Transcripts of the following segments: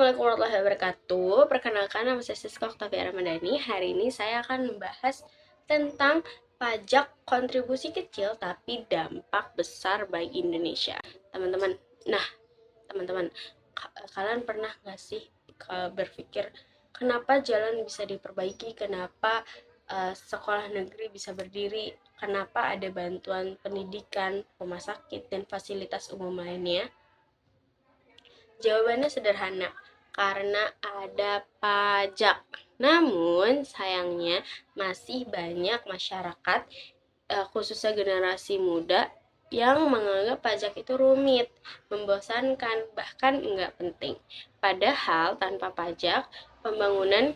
Assalamualaikum warahmatullahi wabarakatuh. Perkenalkan, nama saya Siska Oktavia Ramadhani. Hari ini saya akan membahas tentang pajak kontribusi kecil tapi dampak besar bagi Indonesia. Teman-teman, teman-teman, kalian pernah nggak sih berpikir kenapa jalan bisa diperbaiki, kenapa sekolah negeri bisa berdiri, kenapa ada bantuan pendidikan, rumah sakit, dan fasilitas umum lainnya? Jawabannya sederhana, karena ada pajak. Namun, sayangnya masih banyak masyarakat, khususnya generasi muda, yang menganggap pajak itu rumit, membosankan, bahkan enggak penting. Padahal tanpa pajak, pembangunan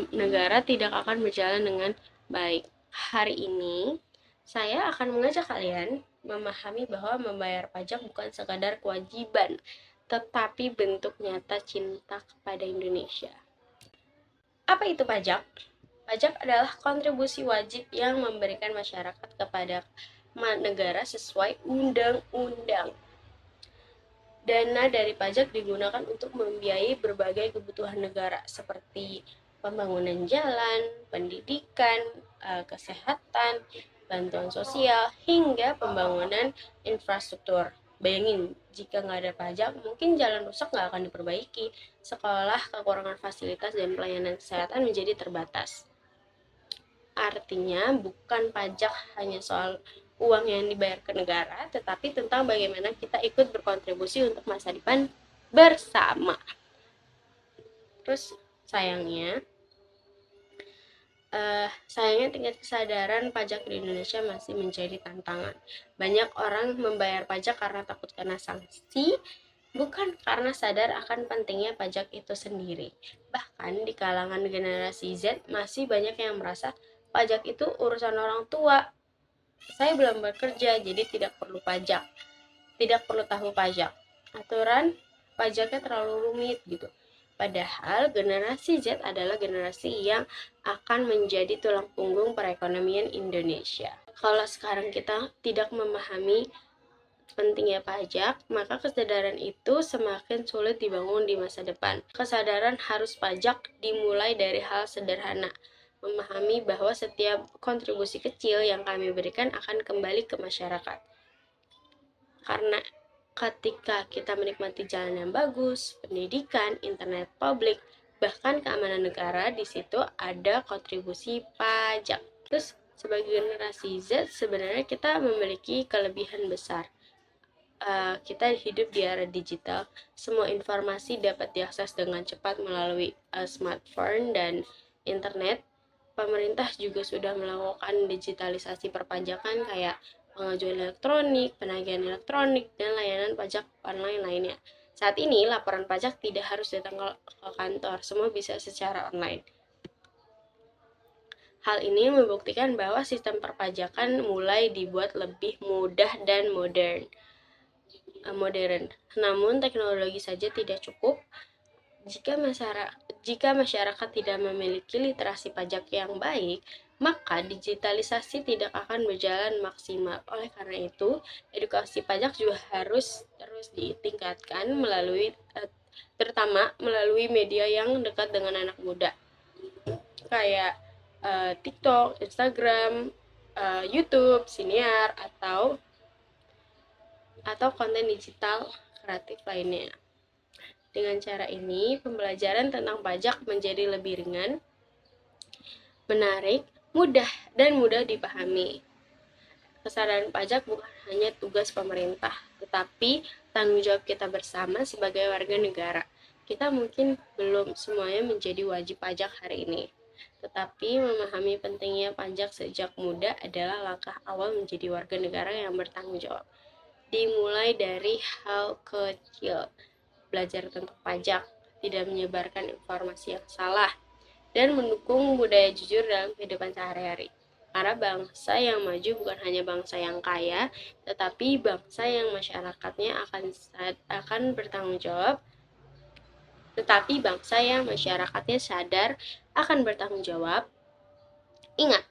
negara tidak akan berjalan dengan baik. Hari ini, saya akan mengajak kalian memahami bahwa membayar pajak bukan sekadar kewajiban, tetapi bentuk nyata cinta kepada Indonesia. Apa itu pajak? Pajak adalah kontribusi wajib yang memberikan masyarakat kepada negara sesuai undang-undang. Dana dari pajak digunakan untuk membiayai berbagai kebutuhan negara seperti pembangunan jalan, pendidikan, kesehatan, bantuan sosial, hingga pembangunan infrastruktur. Bayangin, jika nggak ada pajak, mungkin jalan rusak nggak akan diperbaiki, sekolah kekurangan fasilitas, dan pelayanan kesehatan menjadi terbatas. Artinya, bukan pajak hanya soal uang yang dibayar ke negara, tetapi tentang bagaimana kita ikut berkontribusi untuk masa depan bersama. Terus, sayangnya tingkat kesadaran pajak di Indonesia masih menjadi tantangan. Banyak orang membayar pajak karena takut kena sanksi, bukan karena sadar akan pentingnya pajak itu sendiri. Bahkan di kalangan generasi Z masih banyak yang merasa pajak itu urusan orang tua. Saya belum bekerja, jadi tidak perlu pajak. Tidak perlu tahu pajak. Aturan pajaknya terlalu rumit gitu. Padahal generasi Z adalah generasi yang akan menjadi tulang punggung perekonomian Indonesia. Kalau sekarang kita tidak memahami pentingnya pajak, maka kesadaran itu semakin sulit dibangun di masa depan. Kesadaran harus pajak dimulai dari hal sederhana, memahami bahwa setiap kontribusi kecil yang kami berikan akan kembali ke masyarakat. Karena ketika kita menikmati jalan yang bagus, pendidikan, internet publik, bahkan keamanan negara, di situ ada kontribusi pajak. Terus sebagai generasi Z, sebenarnya kita memiliki kelebihan besar. Kita hidup di era digital, semua informasi dapat diakses dengan cepat melalui smartphone dan internet. Pemerintah juga sudah melakukan digitalisasi perpajakan kayak pengajuan elektronik, penagihan elektronik, dan layanan pajak online lainnya. Saat ini, laporan pajak tidak harus datang ke kantor, semua bisa secara online. Hal ini membuktikan bahwa sistem perpajakan mulai dibuat lebih mudah dan modern. Namun, teknologi saja tidak cukup. Jika masyarakat tidak memiliki literasi pajak yang baik, maka digitalisasi tidak akan berjalan maksimal. Oleh karena itu, edukasi pajak juga harus terus ditingkatkan terutama melalui media yang dekat dengan anak muda, kayak TikTok, Instagram, YouTube, Siniar, atau konten digital kreatif lainnya. Dengan cara ini, pembelajaran tentang pajak menjadi lebih ringan, menarik, mudah dipahami. Kesadaran pajak bukan hanya tugas pemerintah, tetapi tanggung jawab kita bersama sebagai warga negara. Kita mungkin belum semuanya menjadi wajib pajak hari ini, tetapi memahami pentingnya pajak sejak muda adalah langkah awal menjadi warga negara yang bertanggung jawab. Dimulai dari hal kecil, belajar tentang pajak, tidak menyebarkan informasi yang salah, dan mendukung budaya jujur dalam kehidupan sehari-hari. Karena bangsa yang maju bukan hanya bangsa yang kaya, tetapi bangsa yang masyarakatnya akan bertanggung jawab, sadar akan bertanggung jawab. Ingat,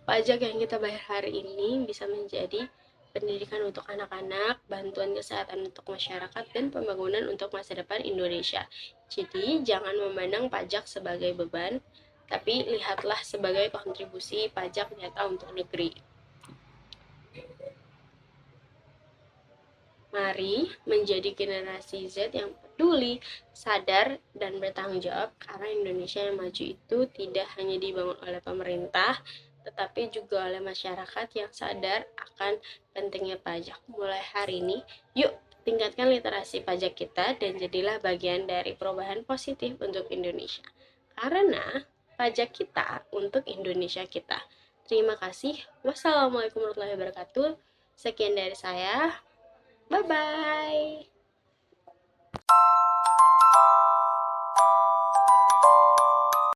pajak yang kita bayar hari ini bisa menjadi pendidikan untuk anak-anak, bantuan kesehatan untuk masyarakat, dan pembangunan untuk masa depan Indonesia. Jadi, jangan memandang pajak sebagai beban, tapi lihatlah sebagai kontribusi pajak nyata untuk negeri. Mari menjadi generasi Z yang peduli, sadar, dan bertanggung jawab, karena Indonesia yang maju itu tidak hanya dibangun oleh pemerintah, tetapi juga oleh masyarakat yang sadar akan pentingnya pajak. Mulai hari ini, yuk tingkatkan literasi pajak kita dan jadilah bagian dari perubahan positif untuk Indonesia. Karena pajak kita untuk Indonesia kita. Terima kasih. Wassalamualaikum warahmatullahi wabarakatuh. Sekian dari saya. Bye bye.